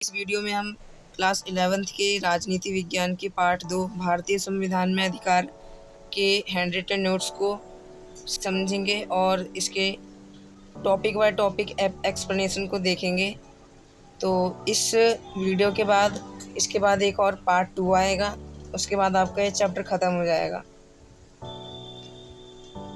इस वीडियो में हम क्लास 11th के राजनीति विज्ञान के पार्ट 2 भारतीय संविधान में अधिकार के हैंडरिटन नोट्स को समझेंगे और इसके टॉपिक बाय टॉपिक एक्सप्लेनेशन को देखेंगे। तो इस वीडियो के बाद इसके बाद एक और पार्ट 2 आएगा, उसके बाद आपका ये चैप्टर ख़त्म हो जाएगा।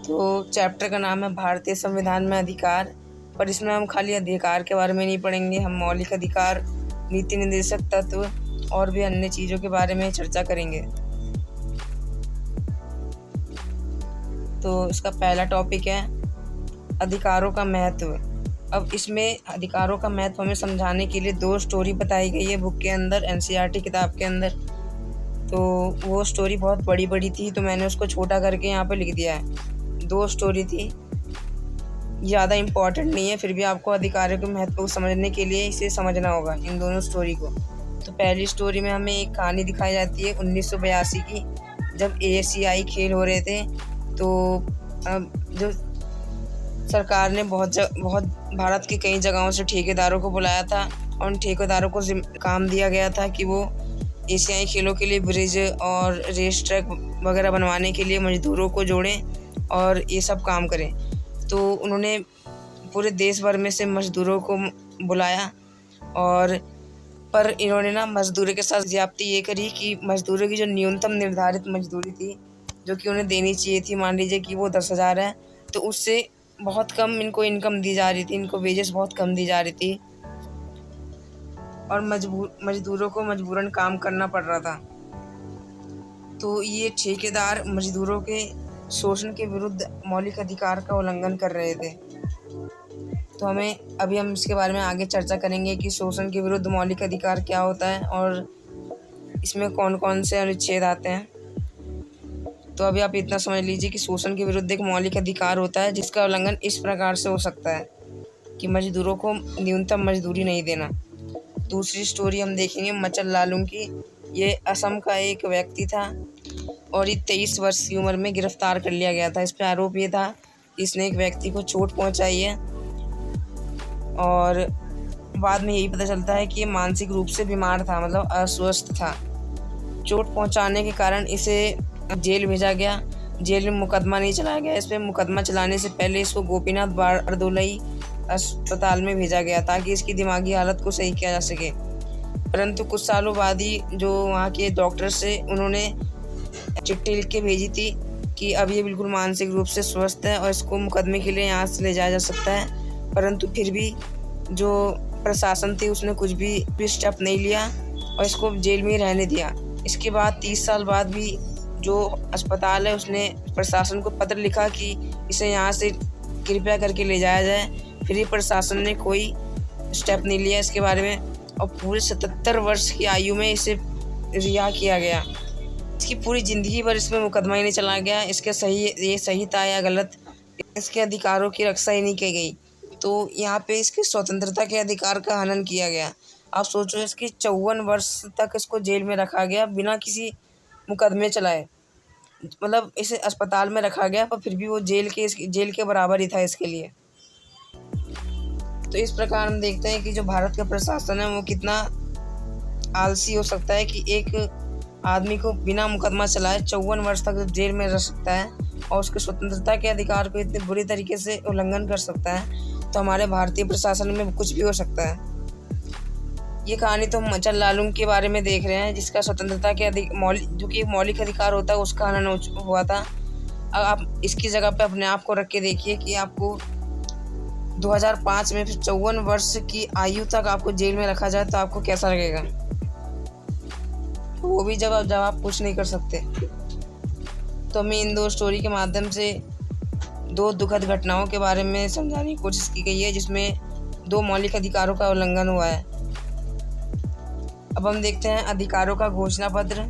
तो चैप्टर का नाम है भारतीय संविधान में अधिकार, पर इसमें हम खाली अधिकार के बारे में नहीं पढ़ेंगे, हम मौलिक अधिकार, नीति निर्देशक तत्व और भी अन्य चीज़ों के बारे में चर्चा करेंगे। तो इसका पहला टॉपिक है अधिकारों का महत्व। अब इसमें अधिकारों का महत्व हमें समझाने के लिए 2 स्टोरी बताई गई है बुक के अंदर, एनसीईआरटी किताब के अंदर। तो वो स्टोरी बहुत बड़ी बड़ी थी, तो मैंने उसको छोटा करके यहाँ पे लिख दिया है। 2 स्टोरी थी, ज़्यादा इम्पॉर्टेंट नहीं है, फिर भी आपको अधिकारों के महत्व को समझने के लिए इसे समझना होगा, इन दोनों स्टोरी को। तो पहली स्टोरी में हमें एक कहानी दिखाई जाती है 1982 की, जब एशियाई खेल हो रहे थे। तो जो सरकार ने बहुत भारत के कई जगहों से ठेकेदारों को बुलाया था और उन ठेकेदारों को काम दिया गया था कि वो एशियाई खेलों के लिए ब्रिज और रेस ट्रैक वगैरह बनवाने के लिए मजदूरों को जोड़ें और ये सब काम करें। तो उन्होंने पूरे देश भर में से मजदूरों को बुलाया, और पर इन्होंने ना मजदूरी के साथ ज्यादती ये करी कि मजदूरों की जो न्यूनतम निर्धारित मजदूरी थी, जो कि उन्हें देनी चाहिए थी, मान लीजिए कि वो 10,000 है, तो उससे बहुत कम इनको इनकम दी जा रही थी, इनको वेजेस बहुत कम दी जा रही थी और मजदूरों को मजबूरन काम करना पड़ रहा था। तो ये ठेकेदार मजदूरों के शोषण के विरुद्ध मौलिक अधिकार का उल्लंघन कर रहे थे। तो हम इसके बारे में आगे चर्चा करेंगे कि शोषण के विरुद्ध मौलिक अधिकार क्या होता है और इसमें कौन कौन से अनुच्छेद आते हैं। तो अभी आप इतना समझ लीजिए कि शोषण के विरुद्ध एक मौलिक अधिकार होता है जिसका उल्लंघन इस प्रकार से हो सकता है कि मजदूरों को न्यूनतम मजदूरी नहीं देना। दूसरी स्टोरी हम देखेंगे मचल लालू की। ये असम का एक व्यक्ति था और ये 23 वर्ष की उम्र में गिरफ्तार कर लिया गया था। इस पर आरोप ये था कि इसने एक व्यक्ति को चोट पहुंचाई है, और बाद में यही पता चलता है कि ये मानसिक रूप से बीमार था, मतलब अस्वस्थ था। चोट पहुंचाने के कारण इसे जेल भेजा गया। जेल में मुकदमा नहीं चलाया गया इस पर। मुकदमा चलाने से पहले इसको गोपीनाथ बारदोलई अस्पताल में भेजा गया ताकि इसकी दिमागी हालत को सही किया जा सके। परंतु कुछ सालों बाद ही जो वहाँ के डॉक्टर्स से उन्होंने चिट्ठी लिख के भेजी थी कि अब ये बिल्कुल मानसिक रूप से स्वस्थ है और इसको मुकदमे के लिए यहाँ से ले जाया जा सकता है। परंतु फिर भी जो प्रशासन थी उसने कुछ भी स्टेप नहीं लिया और इसको जेल में ही रहने दिया। इसके बाद 30 साल बाद भी जो अस्पताल है उसने प्रशासन को पत्र लिखा कि इसे यहाँ से कृपया करके ले जाया जाए, फिर भी प्रशासन ने कोई स्टेप नहीं लिया इसके बारे में, और पूरे 77 वर्ष की आयु में इसे रिहा किया गया। इसकी पूरी ज़िंदगी भर इसमें मुकदमा ही नहीं चला गया। ये सही था या गलत, इसके अधिकारों की रक्षा ही नहीं की गई। तो यहाँ पे इसके स्वतंत्रता के अधिकार का हनन किया गया। आप सोचो, इसकी 54 वर्ष तक इसको जेल में रखा गया बिना किसी मुकदमे चलाए, मतलब इसे अस्पताल में रखा गया, पर फिर भी वो जेल के बराबर ही था इसके लिए। तो इस प्रकार हम देखते हैं कि जो भारत का प्रशासन है वो कितना आलसी हो सकता है कि एक आदमी को बिना मुकदमा चलाए 54 वर्ष तक जेल में रह सकता है और उसके स्वतंत्रता के अधिकार को इतने बुरी तरीके से उल्लंघन कर सकता है। तो हमारे भारतीय प्रशासन में कुछ भी हो सकता है। ये कहानी तो मचल लालू के बारे में देख रहे हैं, जिसका स्वतंत्रता के जो कि मौलिक अधिकार होता है उसका हनन हुआ था। अब आप इसकी जगह पे अपने आप को रख के देखिए कि आपको 2005 में 54 वर्ष की आयु तक आपको जेल में रखा जाए तो आपको कैसा लगेगा। वो भी जब आप कुछ नहीं कर सकते। तो हमें इन 2 स्टोरी के माध्यम से 2 दुखद घटनाओं के बारे में समझाने की कोशिश की गई है जिसमें 2 मौलिक अधिकारों का उल्लंघन हुआ है। अब हम देखते हैं अधिकारों का घोषणा पत्र।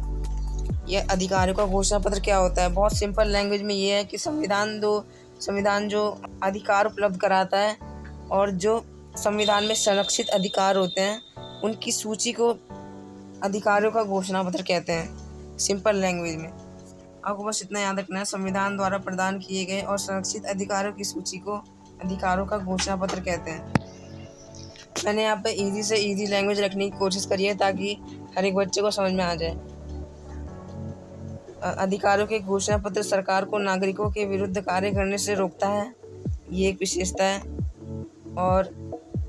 यह अधिकारों का घोषणा पत्र क्या होता है? बहुत सिंपल लैंग्वेज में ये है कि संविधान जो अधिकार उपलब्ध कराता है और जो संविधान में संरक्षित अधिकार होते हैं उनकी सूची को अधिकारों का घोषणा पत्र कहते हैं, सिंपल लैंग्वेज में। आपको बस इतना याद रखना है, संविधान द्वारा प्रदान किए गए और संरक्षित अधिकारों की सूची को अधिकारों का घोषणा पत्र कहते हैं। मैंने यहाँ पे इजी से इजी लैंग्वेज रखने की कोशिश करी है ताकि हर एक बच्चे को समझ में आ जाए। अधिकारों के घोषणा पत्र सरकार को नागरिकों के विरुद्ध कार्य करने से रोकता है, ये एक विशेषता है। और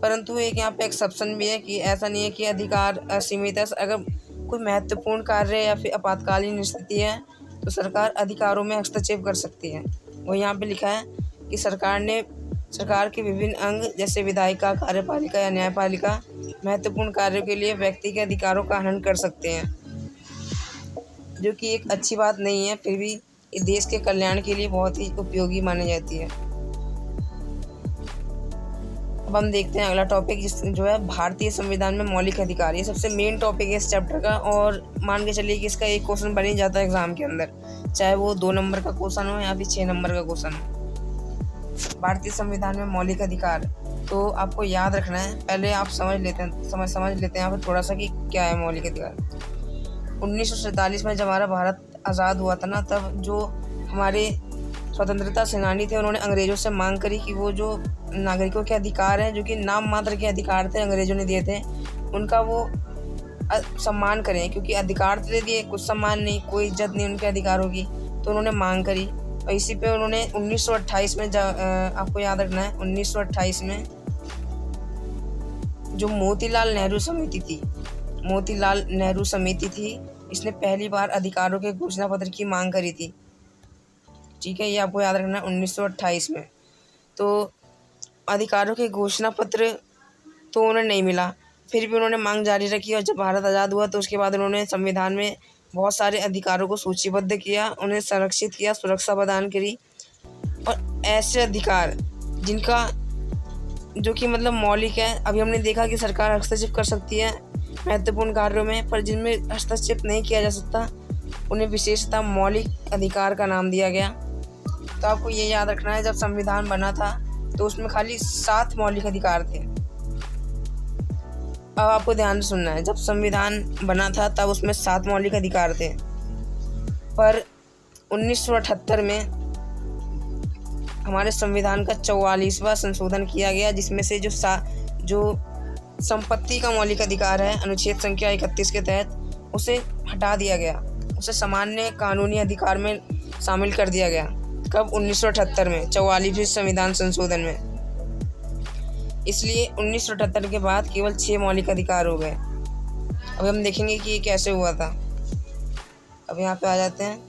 परंतु एक यहाँ पे एक्सेप्शन भी है कि ऐसा नहीं है कि अधिकार असीमित है। अगर कोई महत्वपूर्ण कार्य या फिर आपातकालीन स्थिति है तो सरकार अधिकारों में हस्तक्षेप कर सकती है। वो यहाँ पे लिखा है कि सरकार के विभिन्न अंग जैसे विधायिका, कार्यपालिका या न्यायपालिका महत्वपूर्ण कार्यों के लिए व्यक्ति के अधिकारों का हनन कर सकते हैं, जो कि एक अच्छी बात नहीं है, फिर भी ये देश के कल्याण के लिए बहुत ही उपयोगी मानी जाती है। अब हम देखते हैं अगला टॉपिक जो है भारतीय संविधान में मौलिक अधिकार। ये सबसे मेन टॉपिक है इस चैप्टर का, और मान के चलिए कि इसका एक क्वेश्चन बन ही जाता है एग्जाम के अंदर, चाहे वो 2 नंबर का क्वेश्चन हो या फिर 6 नंबर का क्वेश्चन हो। भारतीय संविधान में मौलिक अधिकार तो आपको याद रखना है, पहले आप समझ लेते हैं यहाँ पर थोड़ा सा कि क्या है मौलिक अधिकार। 1947 में जब हमारा भारत आज़ाद हुआ था ना, तब जो हमारे स्वतंत्रता सेनानी थे उन्होंने अंग्रेज़ों से मांग करी कि वो जो नागरिकों के अधिकार हैं, जो कि नाम मात्र के अधिकार थे अंग्रेज़ों ने दिए थे, उनका वो सम्मान करें, क्योंकि अधिकार तो दे दिए, कुछ सम्मान नहीं, कोई इज्जत नहीं उनके अधिकारों की। तो उन्होंने मांग करी और इसी पे उन्होंने 1928 में आपको याद रखना है 1928 में जो मोतीलाल नेहरू समिति थी, इसने पहली बार अधिकारों के घोषणा पत्र की मांग करी थी। ठीक है, ये आपको याद रखना है 1928 में। तो अधिकारों के घोषणा पत्र तो उन्हें नहीं मिला, फिर भी उन्होंने मांग जारी रखी, और जब भारत आज़ाद हुआ तो उसके बाद उन्होंने संविधान में बहुत सारे अधिकारों को सूचीबद्ध किया, उन्हें संरक्षित किया, सुरक्षा प्रदान करी। और ऐसे अधिकार जिनका जो कि मतलब मौलिक है, अभी हमने देखा कि सरकार हस्तक्षेप कर सकती है महत्वपूर्ण कार्यों में, पर जिनमें हस्तक्षेप नहीं किया जा सकता उन्हें विशेषतः मौलिक अधिकार का नाम दिया गया। तो आपको ये याद रखना है, जब संविधान बना था तो उसमें खाली 7 मौलिक अधिकार थे। अब आपको ध्यान से सुनना है, जब संविधान बना था तब उसमें 7 मौलिक अधिकार थे, पर 1978 में हमारे संविधान का 44वां संशोधन किया गया, जिसमें से जो संपत्ति का मौलिक अधिकार है अनुच्छेद संख्या 31 के तहत उसे हटा दिया गया, उसे सामान्य कानूनी अधिकार में शामिल कर दिया गया। कब? 1978 में, 44वें संविधान संशोधन में। इसलिए 1978 के बाद केवल 6 मौलिक अधिकार हो गए। अब हम देखेंगे कि ये कैसे हुआ था। अब यहाँ पे आ जाते हैं,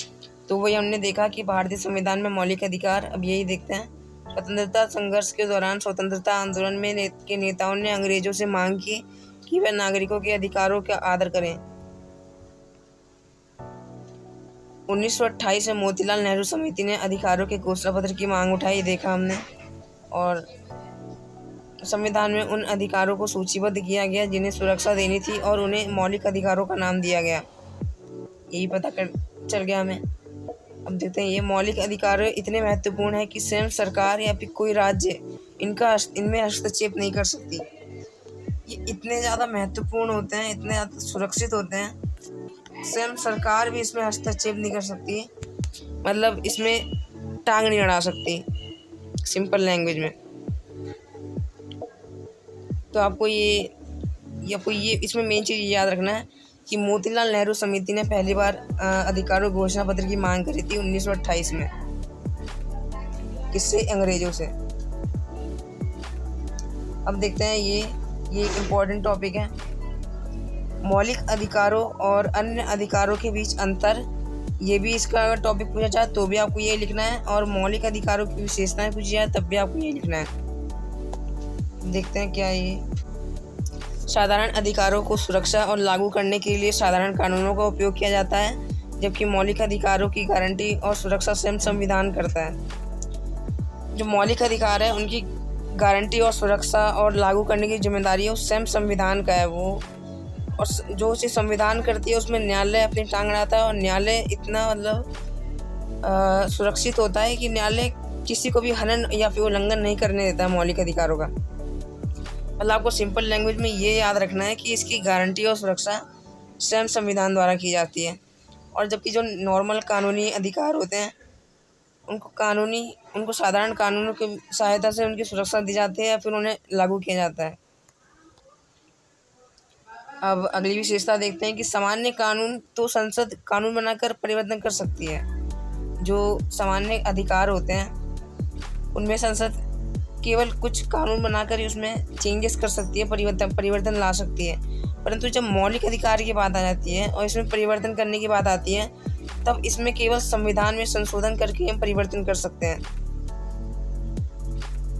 तो वही हमने देखा कि भारतीय संविधान में मौलिक अधिकार, अब यही देखते हैं। स्वतंत्रता संघर्ष के दौरान स्वतंत्रता आंदोलन में के नेताओं ने अंग्रेजों से मांग की कि वे नागरिकों के अधिकारों का आदर करें। 1928 में मोतीलाल नेहरू समिति ने अधिकारों के घोषणा पत्र की मांग उठाई, देखा हमने, और संविधान में उन अधिकारों को सूचीबद्ध किया गया जिन्हें सुरक्षा देनी थी, और उन्हें मौलिक अधिकारों का नाम दिया गया। यही पता चल गया हमें। अब देखते हैं, ये मौलिक अधिकार इतने महत्वपूर्ण है कि स्वयं सरकार या फिर कोई राज्य इनमें हस्तक्षेप नहीं कर सकती। ये इतने ज़्यादा महत्वपूर्ण होते हैं, इतने ज़्यादा सुरक्षित होते हैं, स्वयं सरकार भी इसमें हस्तक्षेप नहीं कर सकती, मतलब इसमें टांग नहीं अड़ा सकती, सिंपल लैंग्वेज में। तो आपको ये इसमें मेन चीज़ याद रखना है कि मोतीलाल नेहरू समिति ने पहली बार अधिकारों घोषणा पत्र की मांग करी थी 1928 में। किससे? अंग्रेजों से। अब देखते हैं, ये एक इम्पॉर्टेंट टॉपिक है, मौलिक अधिकारों और अन्य अधिकारों के बीच अंतर। ये भी इसका अगर टॉपिक पूछा जाए तो भी आपको ये लिखना है, और मौलिक अधिकारों की विशेषताएं पूछी जाए तब भी आपको ये लिखना है। देखते हैं क्या ये। साधारण अधिकारों को सुरक्षा और लागू करने के लिए साधारण कानूनों का उपयोग किया जाता है, जबकि मौलिक अधिकारों की गारंटी और सुरक्षा स्वयं संविधान करता है। जो मौलिक अधिकार है उनकी गारंटी और सुरक्षा और लागू करने की जिम्मेदारी है स्वयं संविधान का है वो, और जो चीज़ संविधान करती है उसमें न्यायालय अपनी टांग अड़ाता है, और न्यायालय इतना मतलब सुरक्षित होता है कि न्यायालय किसी को भी हनन या फिर उल्लंघन नहीं करने देता है मौलिक अधिकारों का। मतलब आपको सिंपल लैंग्वेज में ये याद रखना है कि इसकी गारंटी और सुरक्षा स्वयं संविधान द्वारा की जाती है, और जबकि जो नॉर्मल कानूनी अधिकार होते हैं उनको साधारण कानूनों की सहायता से उनकी सुरक्षा दी जाती है या फिर उन्हें लागू किया जाता है। अब अगली विशेषता देखते हैं कि सामान्य कानून तो संसद कानून बनाकर परिवर्तन कर सकती है। जो सामान्य अधिकार होते हैं उनमें संसद केवल कुछ कानून बनाकर ही उसमें चेंजेस कर सकती है, परिवर्तन ला सकती है। परंतु जब मौलिक अधिकार की बात आ जाती है और इसमें परिवर्तन करने की बात आती है, तब इसमें केवल संविधान में संशोधन करके हम परिवर्तन कर सकते हैं।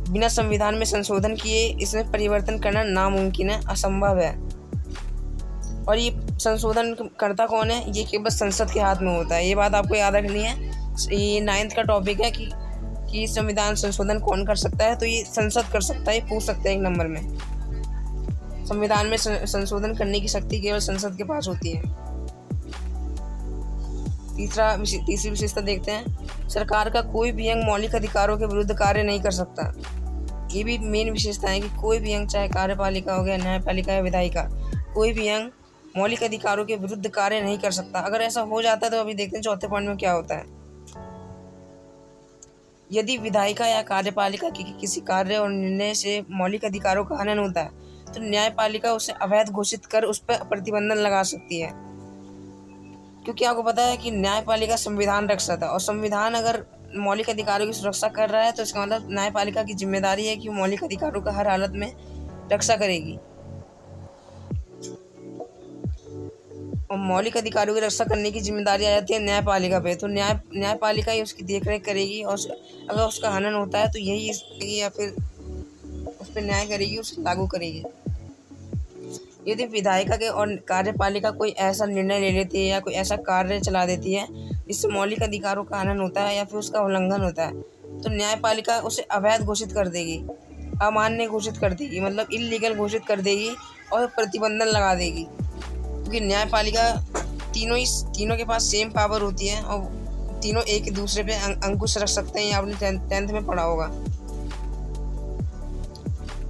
बिना संविधान में संशोधन किए इसमें परिवर्तन करना नामुमकिन है, असंभव है। और ये संशोधन करता कौन है? ये केवल संसद के हाथ में होता है। ये बात आपको याद रखनी है। ये 9th का टॉपिक है कि संविधान संशोधन कौन कर सकता है, तो ये संसद कर सकता है। पूछ सकते हैं 1 नंबर में। संविधान में संशोधन करने की शक्ति केवल संसद के पास होती है। तीसरी विशेषता देखते हैं, सरकार का कोई भी अंग मौलिक अधिकारों के विरुद्ध कार्य नहीं कर सकता। ये भी मेन विशेषता है कि कोई भी अंग, चाहे कार्यपालिका हो गया, न्यायपालिका या विधायिका, कोई भी अंग मौलिक अधिकारों के विरुद्ध कार्य नहीं कर सकता। अगर ऐसा हो जाता है तो अभी देखते हैं चौथे पॉइंट में क्या होता है। यदि विधायिका या कार्यपालिका के किसी कार्य और निर्णय से मौलिक अधिकारों का हनन होता है तो न्यायपालिका उसे अवैध घोषित कर उस पर प्रतिबंधन लगा सकती है। क्योंकि आपको पता है कि न्यायपालिका संविधान रक्षक है, और संविधान अगर मौलिक अधिकारों की सुरक्षा कर रहा है तो इसका मतलब न्यायपालिका की जिम्मेदारी है कि वो मौलिक अधिकारों का हर हालत में रक्षा करेगी। और मौलिक अधिकारों की रक्षा करने की जिम्मेदारी आ जाती है न्यायपालिका पे। तो न्यायपालिका ही उसकी देखरेख करेगी, और अगर उसका हनन होता है तो यही या फिर उस पर न्याय करेगी, उसे लागू करेगी। यदि विधायिका के और कार्यपालिका कोई ऐसा निर्णय ले लेती है या कोई ऐसा कार्य चला देती है जिससे मौलिक अधिकारों का हनन होता है या फिर उसका उल्लंघन होता है, तो न्यायपालिका उसे अवैध घोषित कर देगी, अमान्य घोषित कर देगी, मतलब इल्लीगल घोषित कर देगी और प्रतिबंधन लगा देगी। क्योंकि न्यायपालिका तीनों के पास सेम पावर होती है और तीनों एक दूसरे पे अंकुश रख सकते हैं। ये आपने 10th में पढ़ा होगा।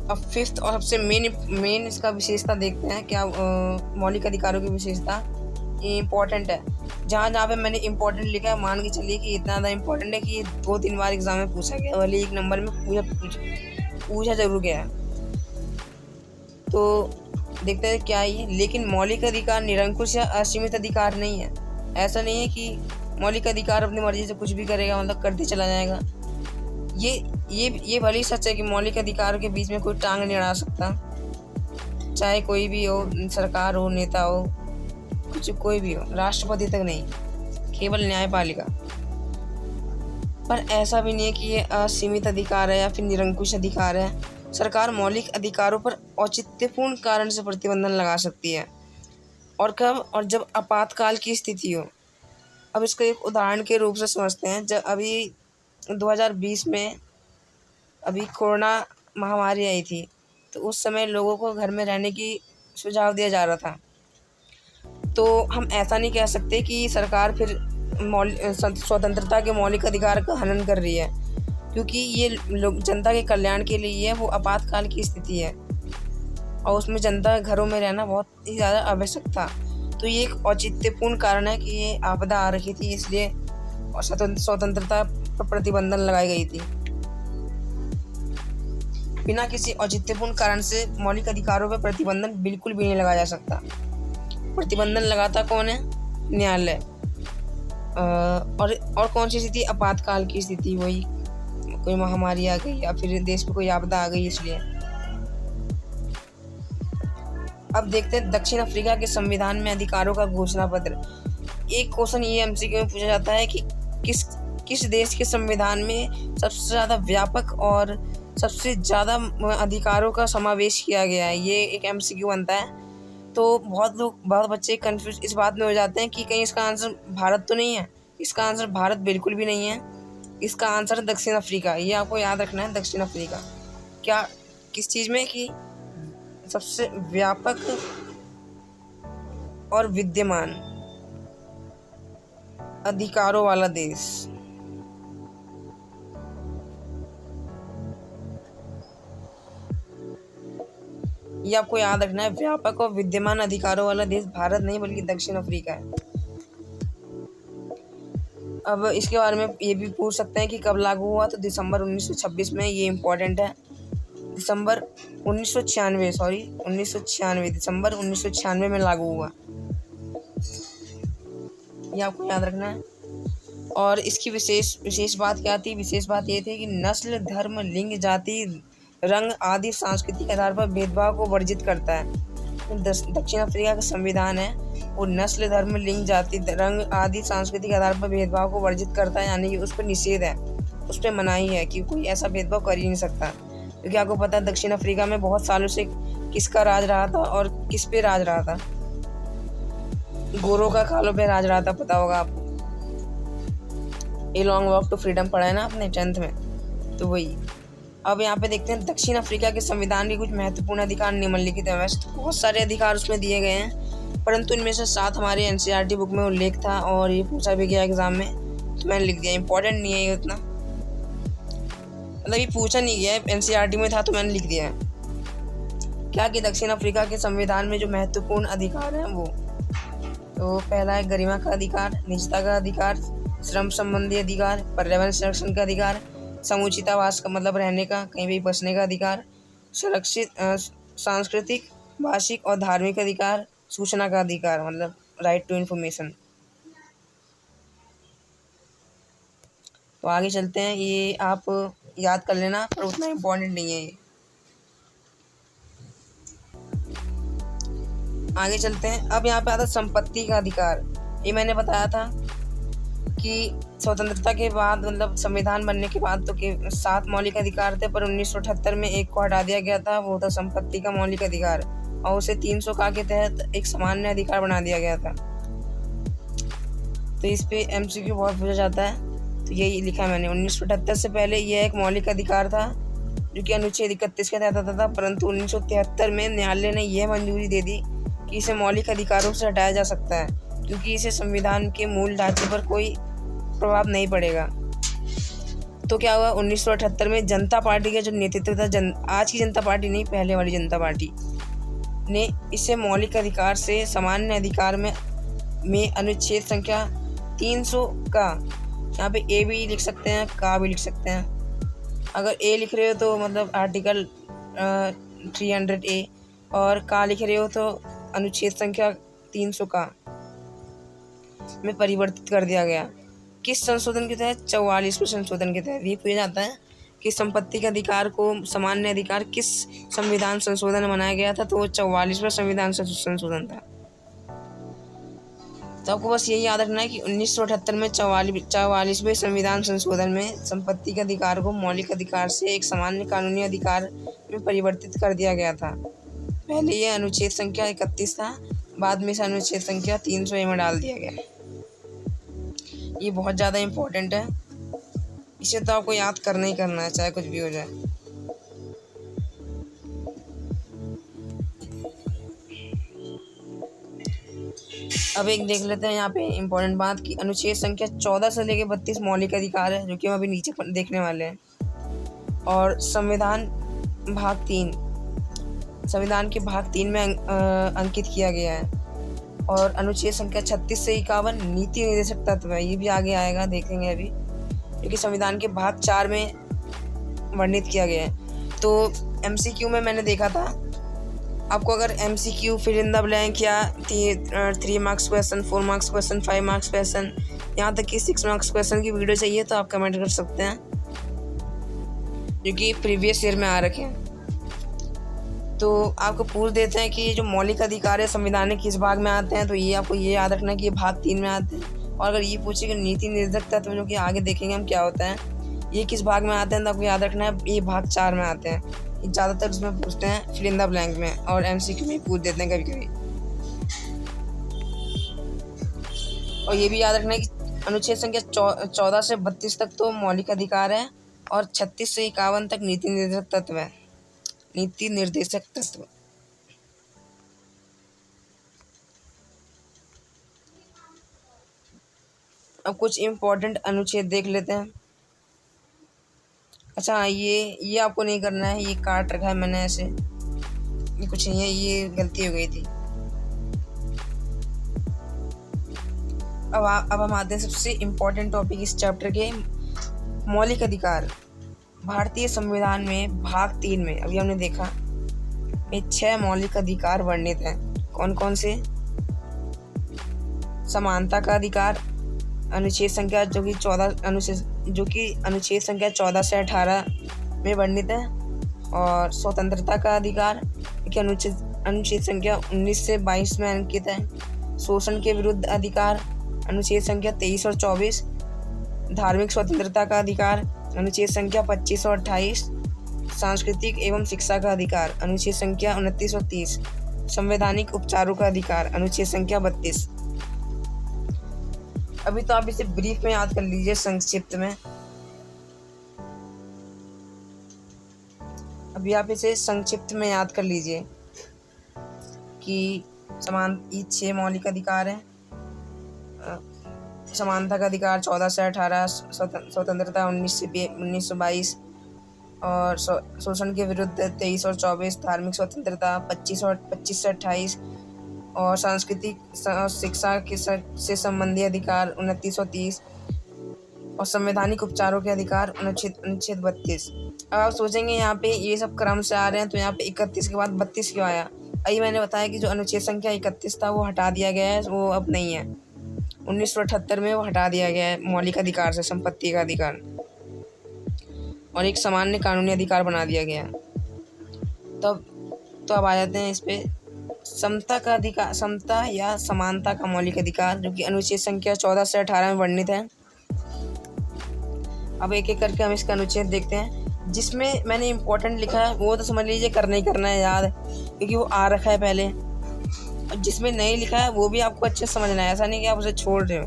अब 5th और सबसे मेन इसका विशेषता देखते हैं क्या। मौलिक अधिकारों की विशेषता इम्पोर्टेंट है। जहाँ पे मैंने इम्पोर्टेंट लिखा है, मान के चलिए कि इतना ज़्यादा इम्पोर्टेंट है कि ये 2-3 बार एग्जाम में पूछा गया, भले 1 नंबर में पूछा जरूर गया है। तो देखते हैं क्या ये। लेकिन मौलिक अधिकार निरंकुश या असीमित अधिकार नहीं है। ऐसा नहीं है कि मौलिक अधिकार अपनी मर्जी से कुछ भी करेगा, मतलब करते चला जाएगा। ये भले ही सच है कि मौलिक अधिकारों के बीच में कोई टांग नहीं अड़ा सकता, चाहे कोई भी हो, सरकार हो, नेता हो, कोई भी हो, राष्ट्रपति तक नहीं, केवल न्यायपालिका। पर ऐसा भी नहीं है कि ये असीमित अधिकार है या फिर निरंकुश अधिकार है। सरकार मौलिक अधिकारों पर औचित्यपूर्ण कारण से प्रतिबंधन लगा सकती है। और कब? और जब आपातकाल की स्थिति हो। अब इसको एक उदाहरण के रूप से समझते हैं। जब अभी 2020 में अभी कोरोना महामारी आई थी, तो उस समय लोगों को घर में रहने की सुझाव दिया जा रहा था। तो हम ऐसा नहीं कह सकते कि सरकार फिर स्वतंत्रता के मौलिक अधिकार का हनन कर रही है, क्योंकि ये लोग जनता के कल्याण के लिए है। वो आपातकाल की स्थिति है और उसमें जनता घरों में रहना बहुत ही ज़्यादा आवश्यक था। तो ये एक औचित्यपूर्ण कारण है कि ये आपदा आ रही थी, इसलिए स्वतंत्रता पर प्रतिबंधन लगाई गई थी। बिना किसी औचित्यपूर्ण कारण से मौलिक अधिकारों पर प्रतिबंधन बिल्कुल भी नहीं लगाया जा सकता। प्रतिबंधन लगाता कौन है? न्यायालय। और कौन सी स्थिति? आपातकाल की स्थिति। वही कोई महामारी आ गई या फिर देश में कोई आपदा आ गई, इसलिए। अब देखते हैं दक्षिण अफ्रीका के संविधान में अधिकारों का घोषणा पत्र। एक क्वेश्चन ये एमसीक्यू में पूछा जाता है कि किस देश के संविधान में सबसे ज़्यादा व्यापक और सबसे ज़्यादा अधिकारों का समावेश किया गया है। ये एक एमसीक्यू बनता है। तो बहुत बच्चे कंफ्यूज इस बात में हो जाते हैं कि कहीं इसका आंसर भारत तो नहीं है। इसका आंसर भारत बिल्कुल भी नहीं है। इसका आंसर है दक्षिण अफ्रीका। ये आपको याद रखना है, दक्षिण अफ्रीका। क्या किस चीज़ में? कि सबसे व्यापक और विद्यमान अधिकारों वाला देश। ये आपको याद रखना है, व्यापक और विद्यमान अधिकारों वाला देश भारत नहीं बल्कि दक्षिण अफ्रीका है। अब इसके बारे में ये भी पूछ सकते हैं कि कब लागू हुआ, तो दिसंबर 1926 में। ये इम्पोर्टेंट है। दिसंबर 1996 दिसंबर 1996 में लागू हुआ। ये आपको याद रखना है। और इसकी विशेष बात क्या थी? विशेष बात ये थी कि नस्ल, धर्म, लिंग, जाति, रंग आदि सांस्कृतिक आधार पर भेदभाव को वर्जित करता है। दक्षिण अफ्रीका का संविधान है वो नस्ल, धर्म, लिंग, जाति, रंग आदि सांस्कृतिक आधार पर भेदभाव को वर्जित करता है, यानी कि उस पर निषेध है, उस पर मनाही है कि कोई ऐसा भेदभाव कर ही नहीं सकता। क्योंकि आपको पता है दक्षिण अफ्रीका में बहुत सालों से किसका राज रहा था और किस पे राज रहा था? गोरों का कालों पे राज रहा था, पता होगा आपको। A long walk to freedom पढ़ा है ना आपने 10th में, तो वही। अब यहाँ पे देखते हैं दक्षिण अफ्रीका के संविधान के कुछ महत्वपूर्ण अधिकार निम्नलिखित हैं। वैसे तो बहुत सारे अधिकार उसमें दिए गए हैं, परंतु इनमें से 7 हमारे एनसीईआरटी बुक में उल्लेख था और ये पूछा भी गया एग्जाम में, तो मैंने लिख दिया। इंपॉर्टेंट नहीं है ये उतना, मतलब ये पूछा नहीं गया है, एनसीईआरटी में था तो मैंने लिख दिया है। क्या कि दक्षिण अफ्रीका के संविधान में जो महत्वपूर्ण अधिकार हैं वो, तो पहला है गरिमा का अधिकार, निजता का अधिकार, श्रम संबंधी अधिकार, पर्यावरण संरक्षण का अधिकार, समुचित आवास का मतलब रहने का, कहीं भी बसने का अधिकार, सुरक्षित सांस्कृतिक, भाषिक और धार्मिक अधिकार, सूचना का अधिकार मतलब राइट टू इन्फॉर्मेशन। तो आगे चलते हैं, ये आप याद कर लेना पर उतना इम्पोर्टेंट नहीं है ये। आगे चलते हैं। अब यहाँ पे आता है संपत्ति का अधिकार। ये मैंने बताया था कि स्वतंत्रता के बाद मतलब संविधान बनने के बाद तो 7 मौलिक अधिकार थे, पर 1978 में एक को हटा दिया गया था, वो था संपत्ति का मौलिक अधिकार, और उसे 300 का के तहत एक सामान्य अधिकार बना दिया गया था। तो इस पे एमसीक्यू बहुत पूछा जाता है, तो यही लिखा मैंने। 1978 से पहले यह एक मौलिक अधिकार था जो कि अनुच्छेद 31 के तहत आता था, परंतु 1973 में न्यायालय ने यह मंजूरी दे दी कि इसे मौलिक अधिकारों से हटाया जा सकता है, क्योंकि इसे संविधान के मूल ढांचे पर कोई प्रभाव नहीं पड़ेगा। तो क्या हुआ, 1978 में जनता पार्टी का जो नेतृत्व था, आज की जनता पार्टी नहीं, पहले वाली जनता पार्टी ने इसे मौलिक अधिकार से सामान्य अधिकार में अनुच्छेद संख्या 300 का, यहाँ पे ए भी लिख सकते हैं, का भी लिख सकते हैं। अगर ए लिख रहे हो तो मतलब आर्टिकल 300A, और का लिख रहे हो तो अनुच्छेद संख्या 300 का में परिवर्तित कर दिया गया। किस संशोधन के तहत? 44वें संशोधन के तहत। ये पूछा जाता है कि संपत्ति के अधिकार को सामान्य अधिकार किस संविधान संशोधन में बनाया गया था, तो वो 44वां संविधान संशोधन था। तो आपको बस यही याद रखना है कि 1978 में 44वें संविधान संशोधन में संपत्ति के अधिकार को मौलिक अधिकार से एक सामान्य कानूनी अधिकार में परिवर्तित कर दिया गया था। पहले ये अनुच्छेद संख्या 31 था, बाद में इसे अनुच्छेद संख्या 300A में डाल दिया गया। ये बहुत ज़्यादा इम्पोर्टेंट है, इसे तो आपको याद करना ही करना है, चाहे कुछ भी हो जाए। अब एक देख लेते हैं यहाँ पे इम्पोर्टेंट बात कि अनुच्छेद संख्या 14 से लेकर 32 मौलिक अधिकार है, जो कि हम अभी नीचे देखने वाले हैं। और संविधान के भाग 3 में अंकित किया गया है। और अनुच्छेद संख्या 36 से 51 नीति निर्देशक तत्व है, ये भी आगे आएगा, देखेंगे अभी, क्योंकि संविधान के भाग 4 में वर्णित किया गया है। तो एमसीक्यू में मैंने देखा था, आपको अगर MCQ fill in the blank या 3 marks question, 4 marks question, 5 marks question, यहाँ तक कि 6 मार्क्स क्वेश्चन की वीडियो चाहिए तो आप कमेंट कर सकते हैं, जो कि प्रीवियस ईयर में आ रखे हैं। तो आपको पूछ देते हैं कि जो मौलिक अधिकार है संविधान के किस भाग में आते हैं, तो ये आपको ये याद रखना है कि ये भाग 3 में आते हैं। और अगर ये पूछे कि नीति निर्देशक तत्व, जो कि आगे देखेंगे हम क्या होता है, ये किस भाग में आते हैं, तो आपको याद रखना है ये भाग 4 में आते हैं। ये ज़्यादातर उसमें पूछते हैं फिल इन द ब्लैंक में, और एमसीक्यू में पूछ देते हैं कभी कभी। और ये भी याद रखना है कि अनुच्छेद संख्या 14 से 32 तक तो मौलिक अधिकार है, और 36 से 51 तक नीति निर्देशक तत्व है। नीति निर्देशक तत्व। अब कुछ इम्पोर्टेंट अनुच्छेद देख लेते हैं। अच्छा, ये आपको नहीं करना है, ये काट रखा है मैंने ऐसे, ये कुछ नहीं है, ये गलती हो गई थी। अब हम आते हैं सबसे इम्पोर्टेंट टॉपिक इस चैप्टर के, मौलिक अधिकार। भारतीय संविधान में भाग 3 में अभी हमने देखा में 6 मौलिक अधिकार वर्णित हैं। कौन कौन से? समानता का अधिकार, अनुच्छेद संख्या जो कि अनुच्छेद संख्या 14 से 18 में वर्णित है, और स्वतंत्रता का अधिकार कि अनुच्छेद संख्या 19 से 22 में अंकित है। शोषण के विरुद्ध अधिकार अनुच्छेद संख्या 23 और 24। धार्मिक स्वतंत्रता का अधिकार अनुच्छेद संख्या 25 और 28। सांस्कृतिक एवं शिक्षा का अधिकार अनुच्छेद संख्या 29 और 30। संवैधानिक उपचारों का अधिकार अनुच्छेद संख्या 32। अभी तो आप इसे ब्रीफ में याद कर लीजिए, संक्षिप्त में। अभी आप इसे संक्षिप्त में याद कर लीजिए कि ये 6 मौलिक अधिकार हैं। समानता का अधिकार 14 से 18, स्वतंत्रता 19 से 22, और शोषण के विरुद्ध 23 और 24। धार्मिक स्वतंत्रता 25 से 28, और सांस्कृतिक शिक्षा से संबंधी अधिकार 29 और 30, और संवैधानिक उपचारों के अधिकार अनुच्छेद 32। अब आप सोचेंगे यहाँ पे ये सब क्रम से आ रहे हैं तो यहाँ पे 31 के बाद 32 क्यों आया? अभी मैंने बताया कि जो अनुच्छेद संख्या 31 था वो हटा दिया गया है, वो अब नहीं है। 1978 में वो हटा दिया गया है मौलिक अधिकार से संपत्ति का अधिकार, और एक सामान्य कानूनी अधिकार बना दिया गया। तो अब आ जाते हैं इस पे समता का अधिकार, समता या समानता का मौलिक अधिकार, जो कि अनुच्छेद संख्या 14 से 18 में वर्णित है। अब एक एक करके हम इसका अनुच्छेद देखते हैं। जिसमें मैंने इम्पोर्टेंट लिखा है वो तो समझ लीजिए करना ही करना है याद, क्योंकि वो आ रखा है पहले। और जिसमें नहीं लिखा है वो भी आपको अच्छे से समझना है, ऐसा नहीं कि आप उसे छोड़ रहे हो।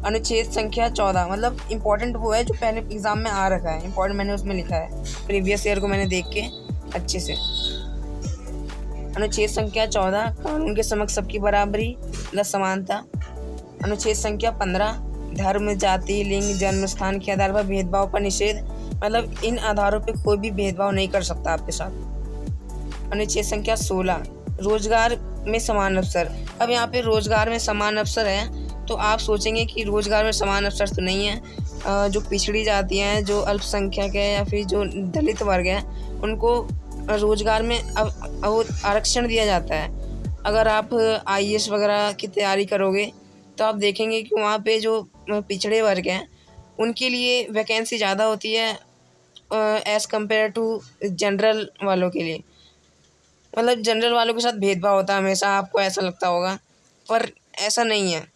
अनुच्छेद संख्या 14 मतलब इम्पोर्टेंट वो है जो पहले एग्जाम में आ रखा है, इम्पोर्टेंट मैंने उसमें लिखा है, प्रीवियस ईयर को मैंने देख के अच्छे से। अनुच्छेद संख्या 14 कानून के समक्ष सबकी बराबरी मतलब समानता। अनुच्छेद संख्या 15 धर्म, जाति, लिंग, जन्म स्थान के आधार पर भेदभाव पर निषेध, मतलब इन आधारों पे कोई भी भेदभाव नहीं कर सकता आपके साथ। अनुच्छेद संख्या 16 रोजगार में समान अवसर। अब यहाँ पे रोजगार में समान अवसर है तो आप सोचेंगे कि रोजगार में समान अवसर तो नहीं है। जो पिछड़ी जाति हैं, जो अल्पसंख्यक है या फिर जो दलित वर्ग है, उनको रोजगार में आरक्षण दिया जाता है। अगर आप IAS वगैरह की तैयारी करोगे तो आप देखेंगे कि वहाँ पे जो पिछड़े वर्ग हैं उनके लिए वैकेंसी ज़्यादा होती है एज़ कम्पेयर टू जनरल वालों के लिए। मतलब जनरल वालों के साथ भेदभाव होता है हमेशा, आपको ऐसा लगता होगा, पर ऐसा नहीं है।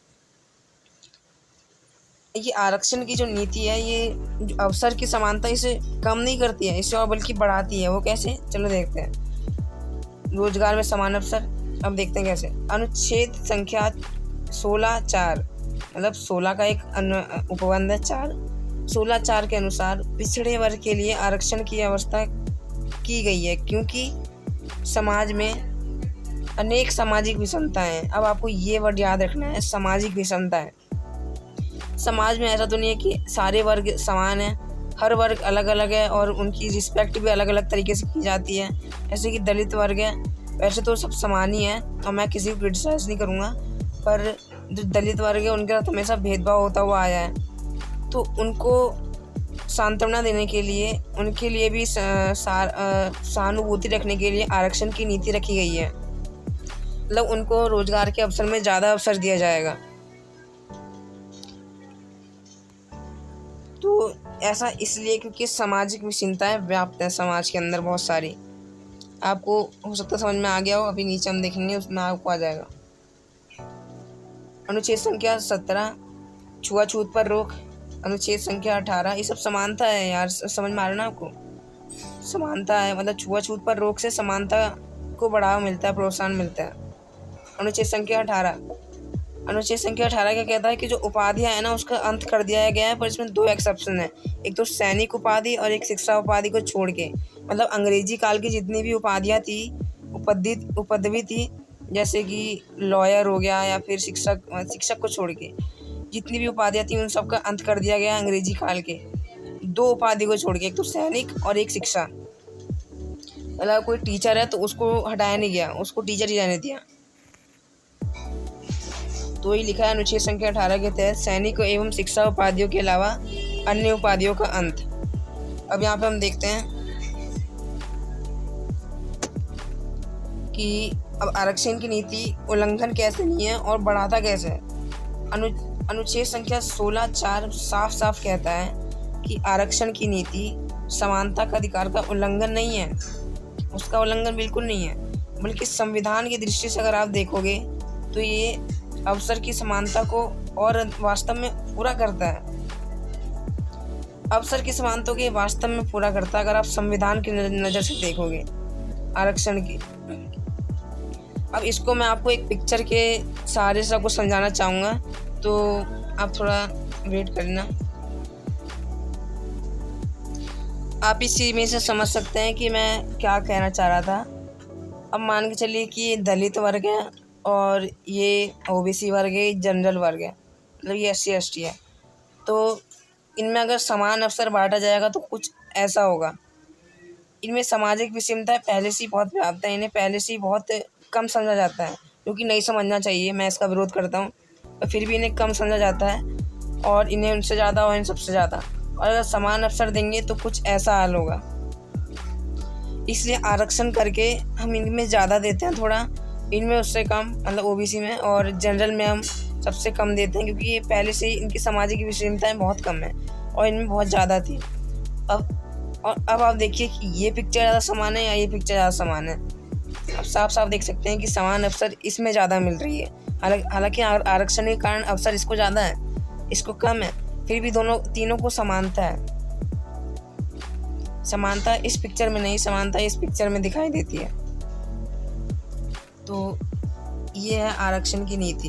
ये आरक्षण की जो नीति है ये जो अवसर की समानता इसे कम नहीं करती है, इसे और बल्कि बढ़ाती है। वो कैसे? चलो देखते हैं। रोजगार में समान अवसर, अब देखते हैं कैसे। अनुच्छेद संख्या 16(4) मतलब 16 का एक उपबंध है 4। 16(4) के अनुसार पिछड़े वर्ग के लिए आरक्षण की व्यवस्था की गई है क्योंकि समाज में अनेक सामाजिक विषमताएं हैं। अब आपको ये वर्ड याद रखना है, सामाजिक विषमताएं। समाज में ऐसा तो नहीं है कि सारे वर्ग समान हैं, हर वर्ग अलग अलग है और उनकी रिस्पेक्ट भी अलग अलग तरीके से की जाती है। जैसे कि दलित वर्ग है, वैसे तो सब समान ही है और मैं किसी को क्रिटिसाइज नहीं करूँगा, पर जो दलित वर्ग है उनके साथ हमेशा भेदभाव होता हुआ आया है। तो उनको सांत्वना देने के लिए, उनके लिए भी सहानुभूति रखने के लिए आरक्षण की नीति रखी गई है। मतलब उनको रोजगार के अवसर में ज़्यादा अवसर दिया जाएगा। तो ऐसा इसलिए क्योंकि सामाजिक विषमताएं व्याप्त हैं समाज के अंदर बहुत सारी। आपको हो सकता है समझ में आ गया हो, अभी नीचे हम देखेंगे उसमें आपको आ जाएगा। अनुच्छेद संख्या 17 छुआछूत पर रोक। अनुच्छेद संख्या 18 ये सब समानता है यार, समझ में आ रहा ना आपको? समानता है मतलब छुआछूत पर रोक से समानता को बढ़ावा मिलता है, प्रोत्साहन मिलता है। अनुच्छेद संख्या 18 क्या कहता है कि जो उपाधियां है ना उसका अंत कर दिया गया है, पर इसमें 2 एक्सेप्शन है। एक तो सैनिक उपाधि और एक शिक्षा उपाधि को छोड़ के। मतलब अंग्रेजी काल की जितनी भी उपाधियां थी, उपपदवी थी, जैसे कि लॉयर हो गया या फिर शिक्षक को छोड़ के जितनी भी उपाधियां थी उन सब का अंत कर दिया गया अंग्रेजी काल के। 2 उपाधि को छोड़ के, एक तो सैनिक और एक शिक्षा। मतलब कोई टीचर है तो उसको हटाया नहीं गया, उसको टीचर ही रहने दिया। तो ये लिखा है अनुच्छेद संख्या 18 के तहत सैनिक एवं शिक्षा उपाधियों के अलावा अन्य उपाधियों का अंत। अब यहाँ पे हम देखते हैं कि अब आरक्षण की नीति उल्लंघन कैसे नहीं है और बढ़ाता कैसे है। अनुच्छेद संख्या 16(4) साफ साफ कहता है कि आरक्षण की नीति समानता का अधिकार का उल्लंघन नहीं है, उसका उल्लंघन बिल्कुल नहीं है, बल्कि संविधान की दृष्टि से अगर आप देखोगे तो ये अवसर की समानता को और वास्तव में पूरा करता है। अवसर की समानता को वास्तव में पूरा करता है अगर आप संविधान की नज़र से देखोगे आरक्षण की। अब इसको मैं आपको एक पिक्चर के सहारे से आपको समझाना चाहूँगा, तो आप थोड़ा वेट करना। आप इस इमेज से समझ सकते हैं कि मैं क्या कहना चाह रहा था। अब मान के चलिए कि दलित वर्ग है और ये ओबीसी वर्ग है, जनरल वर्ग है, मतलब ये SC ST है। तो इनमें अगर समान अवसर बांटा जाएगा तो कुछ ऐसा होगा। इनमें सामाजिक विषमता पहले से ही बहुत व्याप्त है, इन्हें पहले से ही बहुत कम समझा जाता है, क्योंकि नहीं समझना चाहिए, मैं इसका विरोध करता हूँ, पर फिर भी इन्हें कम समझा जाता है और इन्हें उनसे ज़्यादा और इन सबसे ज़्यादा। और अगर समान अवसर देंगे तो कुछ ऐसा हाल होगा। इसलिए आरक्षण करके हम इनमें ज़्यादा देते हैं थोड़ा, इनमें उससे कम, मतलब ओबीसी में, और जनरल में हम सबसे कम देते हैं, क्योंकि ये पहले से ही इनकी सामाजिक विषमताएँ बहुत कम है और इनमें बहुत ज़्यादा थी। अब आप देखिए कि ये पिक्चर ज़्यादा समान है या ये पिक्चर ज़्यादा समान है। आप साफ साफ देख सकते हैं कि समान अवसर इसमें ज़्यादा मिल रही है। हालांकि आरक्षण के कारण अवसर इसको ज़्यादा है, इसको कम है, फिर भी तीनों को समानता है। समानता इस पिक्चर में नहीं, समानता इस पिक्चर में दिखाई देती है। तो ये है आरक्षण की नीति।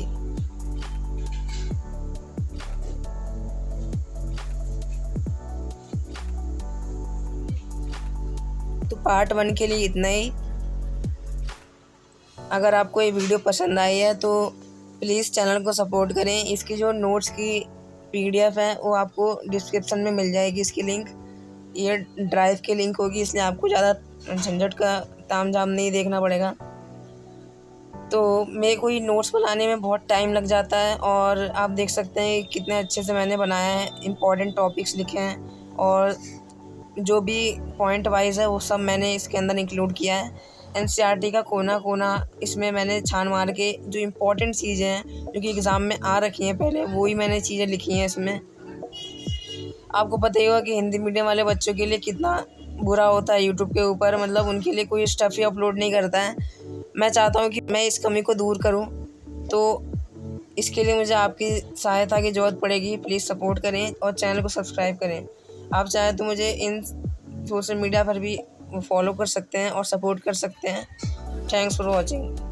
तो पार्ट 1 के लिए इतना ही। अगर आपको ये वीडियो पसंद आई है तो प्लीज़ चैनल को सपोर्ट करें। इसकी जो नोट्स की PDF है वो आपको डिस्क्रिप्शन में मिल जाएगी, इसकी लिंक। ये ड्राइव की लिंक होगी, इसलिए आपको ज़्यादा झंझट का तामझाम नहीं देखना पड़ेगा। तो मेरे को ये नोट्स बनाने में बहुत टाइम लग जाता है और आप देख सकते हैं कितने अच्छे से मैंने बनाया है, इम्पॉर्टेंट टॉपिक्स लिखे हैं और जो भी पॉइंट वाइज है वो सब मैंने इसके अंदर इंक्लूड किया है। NCERT का कोना कोना इसमें मैंने छान मार के जो इम्पोर्टेंट चीज़ें हैं जो कि एग्ज़ाम में आ रखी हैं पहले, वो ही मैंने चीज़ें लिखी हैं इसमें। आपको पता ही होगा कि हिंदी मीडियम वाले बच्चों के लिए कितना बुरा होता है यूट्यूब के ऊपर, मतलब उनके लिए कोई स्टफ़ ही अपलोड नहीं करता है। मैं चाहता हूँ कि मैं इस कमी को दूर करूँ, तो इसके लिए मुझे आपकी सहायता की ज़रूरत पड़ेगी। प्लीज़ सपोर्ट करें और चैनल को सब्सक्राइब करें। आप चाहें तो मुझे इन सोशल मीडिया पर भी फॉलो कर सकते हैं और सपोर्ट कर सकते हैं। Thanks for watching.